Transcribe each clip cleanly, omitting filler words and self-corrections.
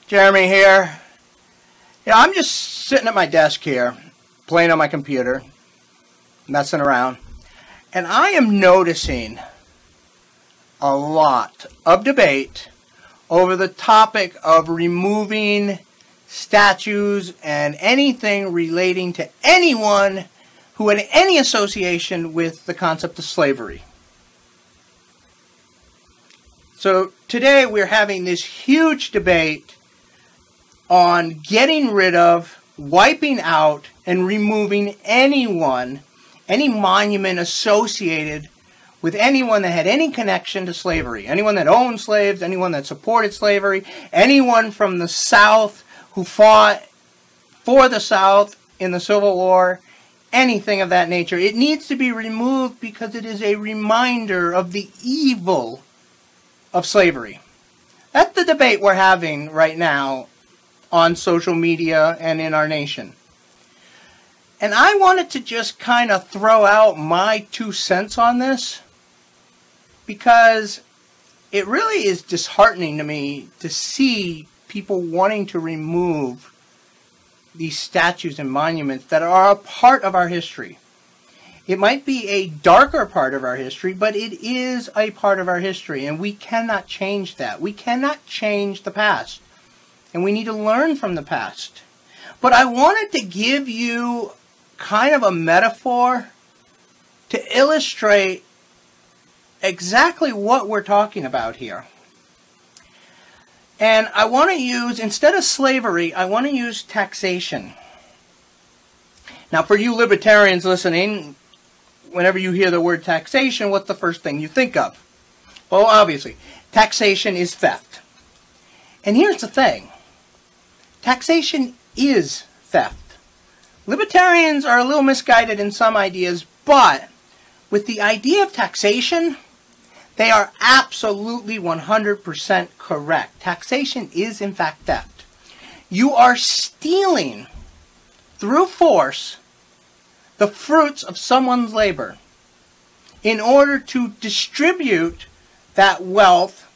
Jeremy here. I'm just sitting at my desk here, playing on my computer, messing around, and I am noticing a lot of debate over the topic of removing statues and anything relating to anyone who had any association with the concept of slavery. So today we're having this huge debate on getting rid of, wiping out, and removing anyone, any monument associated with anyone that had any connection to slavery. Anyone that owned slaves, anyone that supported slavery, anyone from the South who fought for the South in the Civil War, anything of that nature. It needs to be removed because it is a reminder of the evil of slavery. That's the debate we're having right now on social media and in our nation. And I wanted to just kind of throw out my 2 cents on this because it really is disheartening to me to see people wanting to remove these statues and monuments that are a part of our history. It might be a darker part of our history, but it is a part of our history, and we cannot change that. We cannot change the past. And we need to learn from the past. But I wanted to give you kind of a metaphor to illustrate exactly what we're talking about here. And I want to use, instead of slavery, I want to use taxation. Now for you libertarians listening, whenever you hear the word taxation, what's the first thing you think of? Well, obviously, taxation is theft. And here's the thing. Taxation is theft. Libertarians are a little misguided in some ideas, but with the idea of taxation, they are absolutely 100% correct. Taxation is, in fact, theft. You are stealing, through force, the fruits of someone's labor in order to distribute that wealth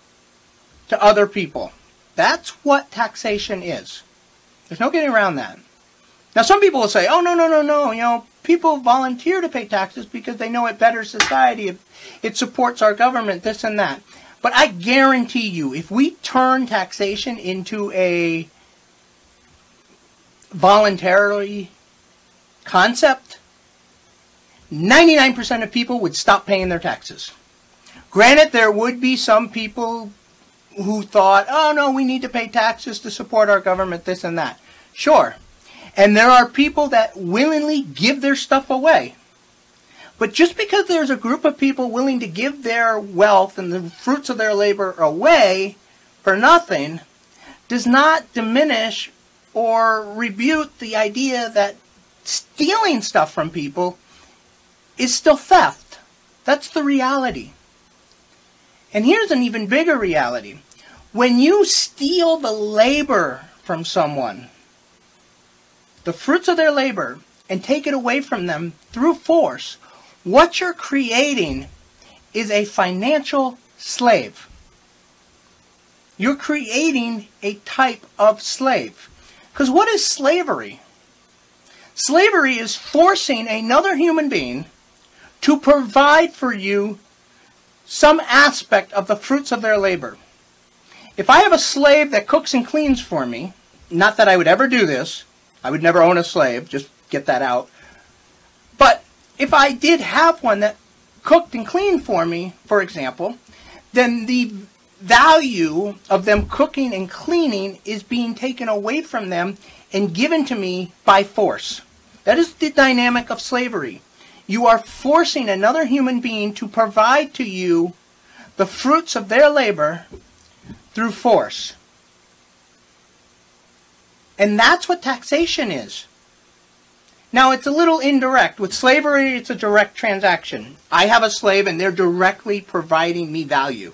to other people. That's what taxation is. There's no getting around that. Now some people will say, oh, no, people volunteer to pay taxes because they know it betters society, it supports our government, this and that. But I guarantee you, if we turn taxation into a voluntary concept, 99% of people would stop paying their taxes. Granted, there would be some people who thought, oh no, we need to pay taxes to support our government, this and that. Sure. And there are people that willingly give their stuff away. But just because there's a group of people willing to give their wealth and the fruits of their labor away for nothing, does not diminish or rebuke the idea that stealing stuff from people is still theft. That's the reality. And here's an even bigger reality. When you steal the labor from someone, the fruits of their labor, and take it away from them through force, what you're creating is a financial slave. You're creating a type of slave. Because what is slavery? Slavery is forcing another human being to provide for you some aspect of the fruits of their labor. If I have a slave that cooks and cleans for me, not that I would ever do this, I would never own a slave, just get that out. But if I did have one that cooked and cleaned for me, for example, then the value of them cooking and cleaning is being taken away from them and given to me by force. That is the dynamic of slavery. You are forcing another human being to provide to you the fruits of their labor through force. And that's what taxation is. Now, it's a little indirect. With slavery, it's a direct transaction. I have a slave and they're directly providing me value.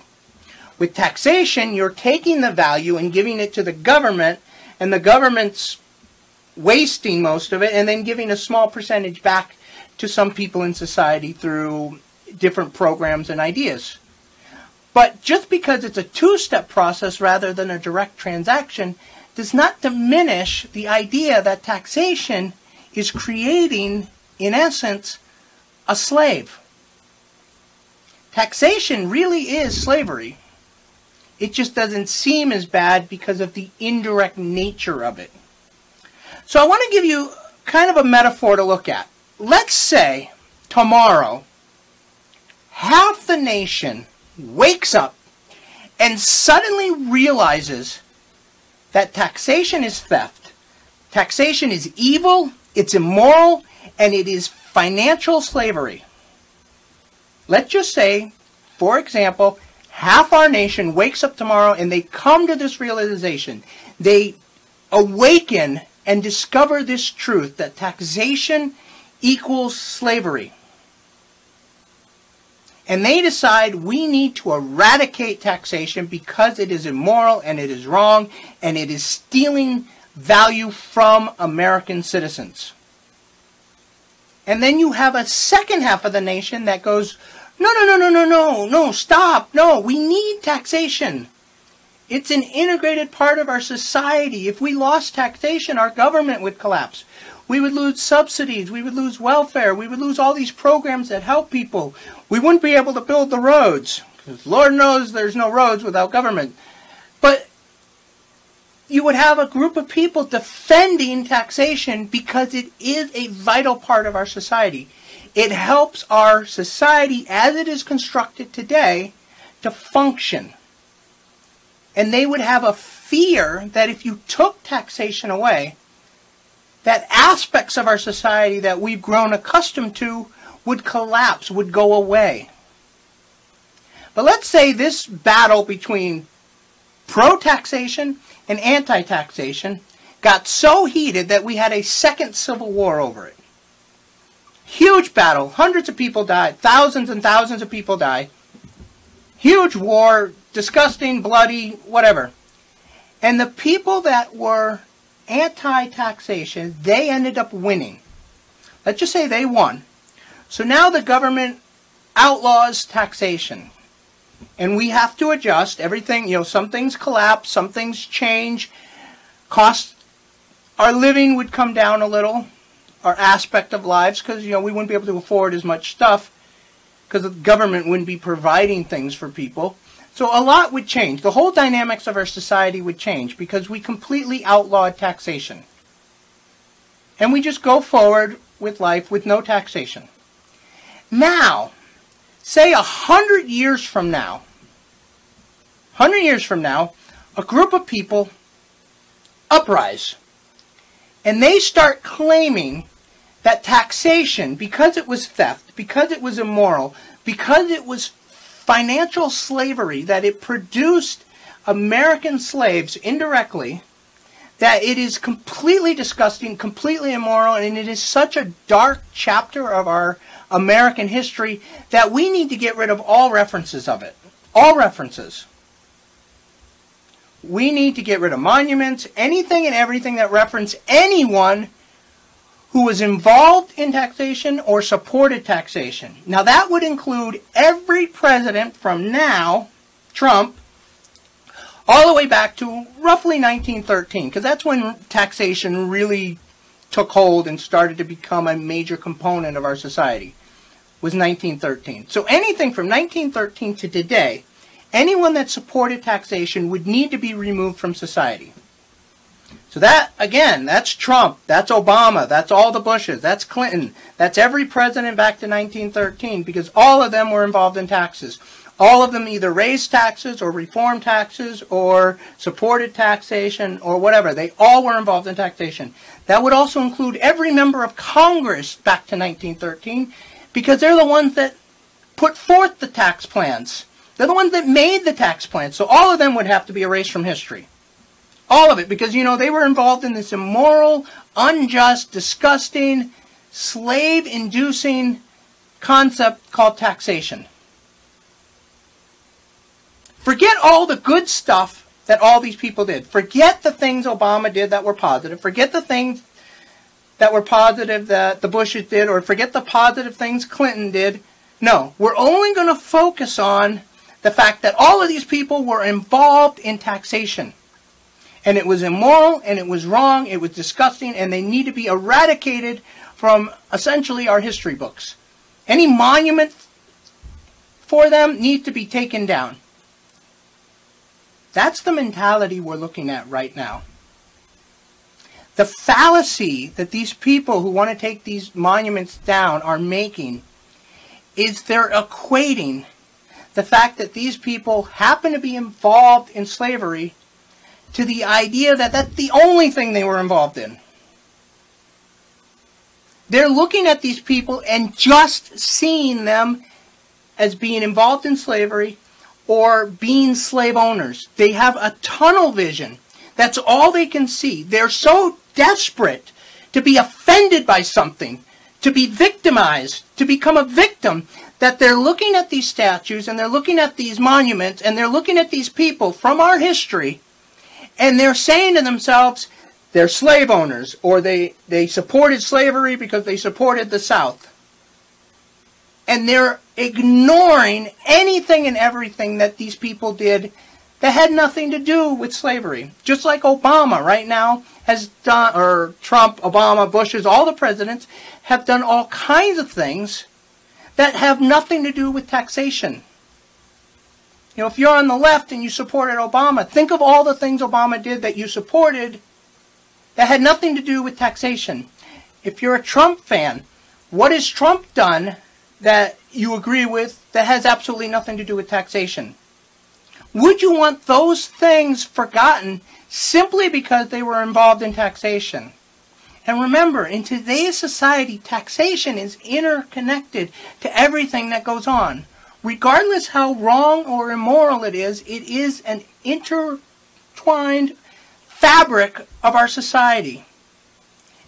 With taxation, you're taking the value and giving it to the government, and the government's wasting most of it and then giving a small percentage back to some people in society through different programs and ideas. But just because it's a two-step process rather than a direct transaction does not diminish the idea that taxation is creating, in essence, a slave. Taxation really is slavery. It just doesn't seem as bad because of the indirect nature of it. So I want to give you kind of a metaphor to look at. Let's say tomorrow, half the nation wakes up and suddenly realizes that taxation is theft. Taxation is evil, it's immoral, and it is financial slavery. Let's just say, for example, half our nation wakes up tomorrow and they come to this realization. They awaken and discover this truth that taxation equals slavery. And they decide we need to eradicate taxation because it is immoral and it is wrong and it is stealing value from American citizens. And then you have a second half of the nation that goes, no, stop, no, we need taxation. It's an integrated part of our society. If we lost taxation, our government would collapse. We would lose subsidies, we would lose welfare, we would lose all these programs that help people. We wouldn't be able to build the roads, because Lord knows there's no roads without government. But you would have a group of people defending taxation because it is a vital part of our society. It helps our society as it is constructed today to function. And they would have a fear that if you took taxation away, that aspects of our society that we've grown accustomed to would collapse, would go away. But let's say this battle between pro-taxation and anti-taxation got so heated that we had a second civil war over it. Huge battle, hundreds of people died, thousands and thousands of people died. Huge war, disgusting, bloody, whatever. And the people that were anti-taxation, they ended up winning. Let's just say they won. So now the government outlaws taxation. And we have to adjust everything. You know, some things collapse, some things change. Costs, our living would come down a little, our aspect of lives, because, you know, we wouldn't be able to afford as much stuff because the government wouldn't be providing things for people. So a lot would change. The whole dynamics of our society would change because we completely outlawed taxation. And we just go forward with life with no taxation. Now, say 100 years from now, a group of people uprise. And they start claiming that taxation, because it was theft, because it was immoral, because it was financial slavery, that it produced American slaves indirectly, that it is completely disgusting, completely immoral, and it is such a dark chapter of our American history that we need to get rid of all references of it. All references. We need to get rid of monuments, anything and everything that reference anyone who was involved in taxation or supported taxation. Now that would include every president from now, Trump, all the way back to roughly 1913, because that's when taxation really took hold and started to become a major component of our society, was 1913. So anything from 1913 to today, anyone that supported taxation would need to be removed from society. So that, again, that's Trump, that's Obama, that's all the Bushes, that's Clinton, that's every president back to 1913, because all of them were involved in taxes. All of them either raised taxes or reformed taxes or supported taxation or whatever. They all were involved in taxation. That would also include every member of Congress back to 1913, because they're the ones that put forth the tax plans. They're the ones that made the tax plans. So all of them would have to be erased from history. All of it, because, you know, they were involved in this immoral, unjust, disgusting, slave-inducing concept called taxation. Forget all the good stuff that all these people did. Forget the things Obama did that were positive. Forget the things that were positive that the Bushes did, or forget the positive things Clinton did. No, we're only going to focus on the fact that all of these people were involved in taxation. And it was immoral, and it was wrong, it was disgusting, and they need to be eradicated from essentially our history books. Any monument for them needs to be taken down. That's the mentality we're looking at right now. The fallacy that these people who want to take these monuments down are making is they're equating the fact that these people happen to be involved in slavery to the idea that that's the only thing they were involved in. They're looking at these people and just seeing them as being involved in slavery or being slave owners. They have a tunnel vision. That's all they can see. They're so desperate to be offended by something, to be victimized, to become a victim, that they're looking at these statues and they're looking at these monuments and they're looking at these people from our history, and they're saying to themselves, they're slave owners, or they supported slavery because they supported the South. And they're ignoring anything and everything that these people did that had nothing to do with slavery. Just like Obama right now has done, or Trump, Obama, Bush's, all the presidents have done all kinds of things that have nothing to do with taxation. You know, if you're on the left and you supported Obama, think of all the things Obama did that you supported that had nothing to do with taxation. If you're a Trump fan, what has Trump done that you agree with that has absolutely nothing to do with taxation? Would you want those things forgotten simply because they were involved in taxation? And remember, in today's society, taxation is interconnected to everything that goes on. Regardless how wrong or immoral it is an intertwined fabric of our society.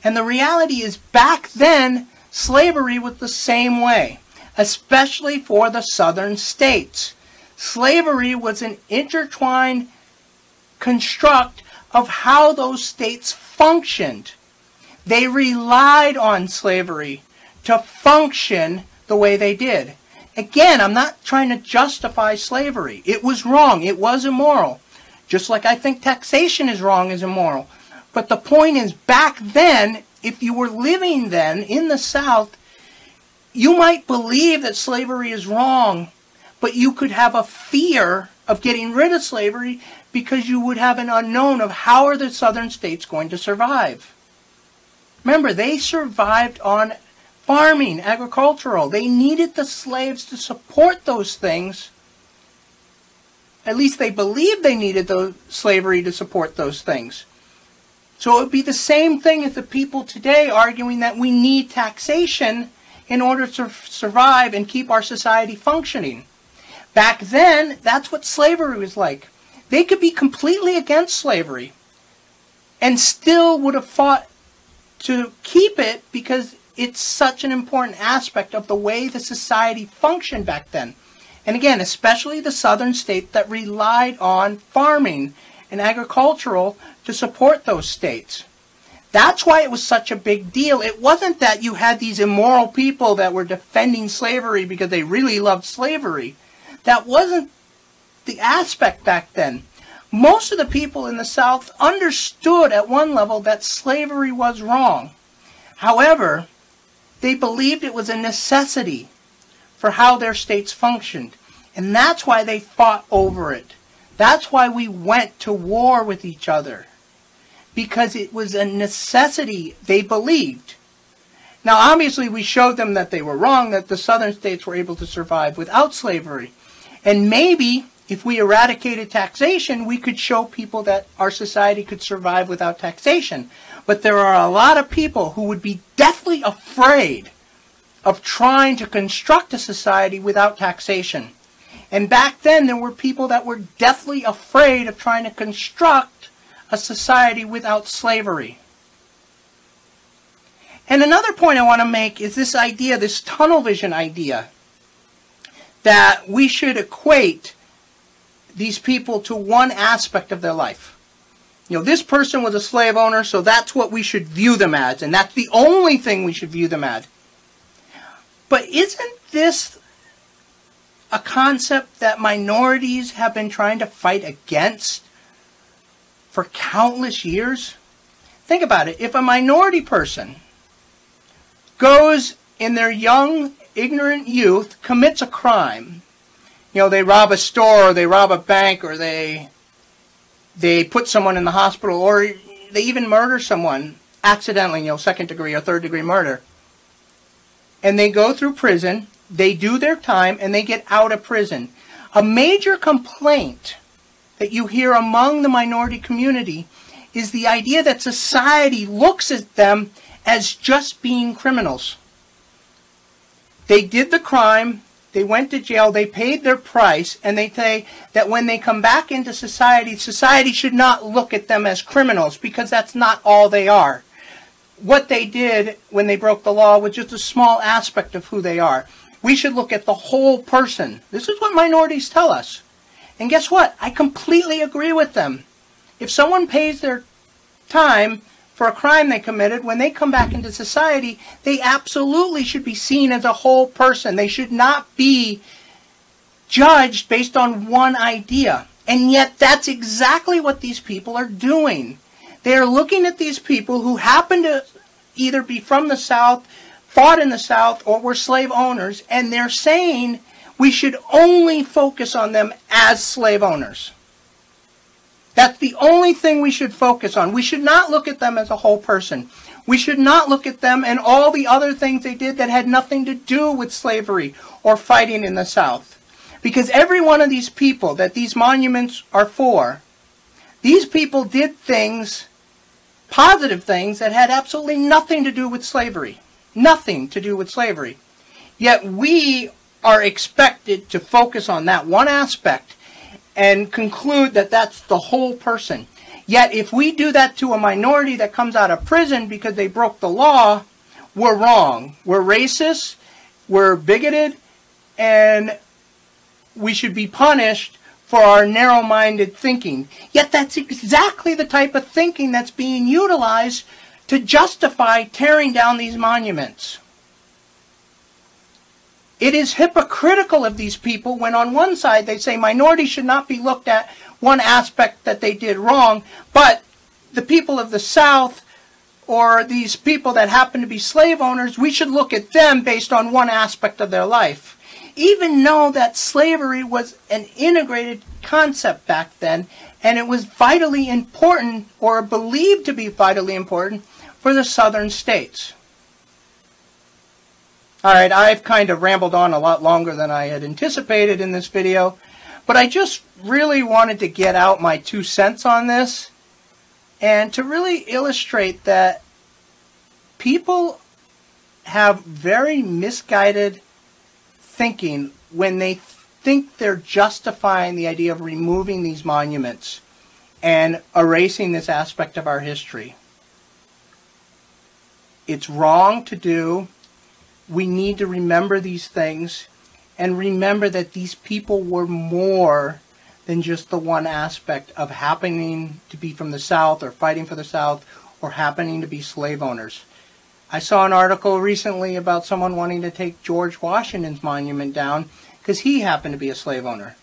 And the reality is, back then, slavery was the same way, especially for the southern states. Slavery was an intertwined construct of how those states functioned. They relied on slavery to function the way they did. Again, I'm not trying to justify slavery. It was wrong. It was immoral. Just like I think taxation is wrong, is immoral. But the point is, back then, if you were living then in the South, you might believe that slavery is wrong, but you could have a fear of getting rid of slavery because you would have an unknown of how are the southern states going to survive. Remember, they survived on farming, agricultural. They needed the slaves to support those things. At least they believed they needed the slavery to support those things. So it would be the same thing as the people today arguing that we need taxation in order to survive and keep our society functioning. Back then, that's what slavery was like. They could be completely against slavery and still would have fought to keep it because it's such an important aspect of the way the society functioned back then. And again, especially the southern states that relied on farming and agricultural to support those states. That's why it was such a big deal. It wasn't that you had these immoral people that were defending slavery because they really loved slavery. That wasn't the aspect back then. Most of the people in the South understood at one level that slavery was wrong. However, they believed it was a necessity for how their states functioned. And that's why they fought over it. That's why we went to war with each other. Because it was a necessity they believed. Now, obviously, we showed them that they were wrong, that the southern states were able to survive without slavery. And maybe, if we eradicated taxation, we could show people that our society could survive without taxation. But there are a lot of people who would be deathly afraid of trying to construct a society without taxation. And back then, there were people that were deathly afraid of trying to construct a society without slavery. And another point I want to make is this idea, this tunnel vision idea, that we should equate these people to one aspect of their life. You know, this person was a slave owner, so that's what we should view them as, and that's the only thing we should view them as. But isn't this a concept that minorities have been trying to fight against for countless years? Think about it. If a minority person goes in their young, ignorant youth, commits a crime, you know, they rob a store, or they rob a bank, or they put someone in the hospital, or they even murder someone accidentally, you know, second degree or third degree murder, and they go through prison, they do their time, and they get out of prison. A major complaint that you hear among the minority community is the idea that society looks at them as just being criminals. They did the crime, they went to jail, they paid their price, and they say that when they come back into society, society should not look at them as criminals, because that's not all they are. What they did when they broke the law was just a small aspect of who they are. We should look at the whole person. This is what minorities tell us. And guess what? I completely agree with them. If someone pays their time for a crime they committed, when they come back into society, they absolutely should be seen as a whole person. They should not be judged based on one idea. And yet that's exactly what these people are doing. They are looking at these people who happen to either be from the South, fought in the South, or were slave owners, and they're saying we should only focus on them as slave owners. That's the only thing we should focus on. We should not look at them as a whole person. We should not look at them and all the other things they did that had nothing to do with slavery or fighting in the South. Because every one of these people that these monuments are for, these people did things, positive things, that had absolutely nothing to do with slavery. Nothing to do with slavery. Yet we are expected to focus on that one aspect and conclude that that's the whole person. Yet if we do that to a minority that comes out of prison because they broke the law, we're wrong. We're racist, we're bigoted, and we should be punished for our narrow-minded thinking. Yet that's exactly the type of thinking that's being utilized to justify tearing down these monuments. It is hypocritical of these people when on one side they say minorities should not be looked at one aspect that they did wrong, but the people of the South or these people that happen to be slave owners, we should look at them based on one aspect of their life. Even though that slavery was an integrated concept back then, and it was vitally important, or believed to be vitally important, for the southern states. Alright, I've kind of rambled on a lot longer than I had anticipated in this video, but I just really wanted to get out my 2 cents on this, and to really illustrate that people have very misguided thinking when they think they're justifying the idea of removing these monuments and erasing this aspect of our history. It's wrong to do. We need to remember these things and remember that these people were more than just the one aspect of happening to be from the South or fighting for the South or happening to be slave owners. I saw an article recently about someone wanting to take George Washington's monument down because he happened to be a slave owner.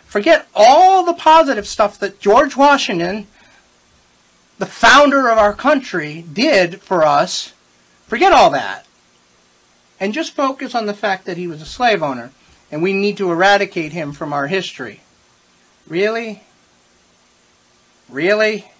Forget all the positive stuff that George Washington, the founder of our country, did for us. Forget all that. And just focus on the fact that he was a slave owner, and we need to eradicate him from our history. Really? Really?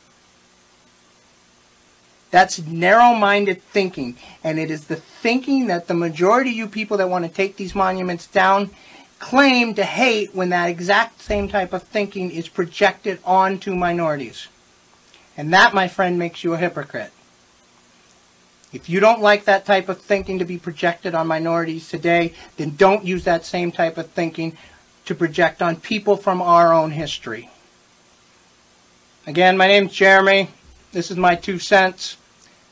That's narrow-minded thinking, and it is the thinking that the majority of you people that want to take these monuments down claim to hate when that exact same type of thinking is projected onto minorities. And that, my friend, makes you a hypocrite. If you don't like that type of thinking to be projected on minorities today, then don't use that same type of thinking to project on people from our own history. Again, my name's Jeremy. This is my 2 cents.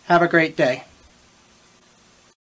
Have a great day.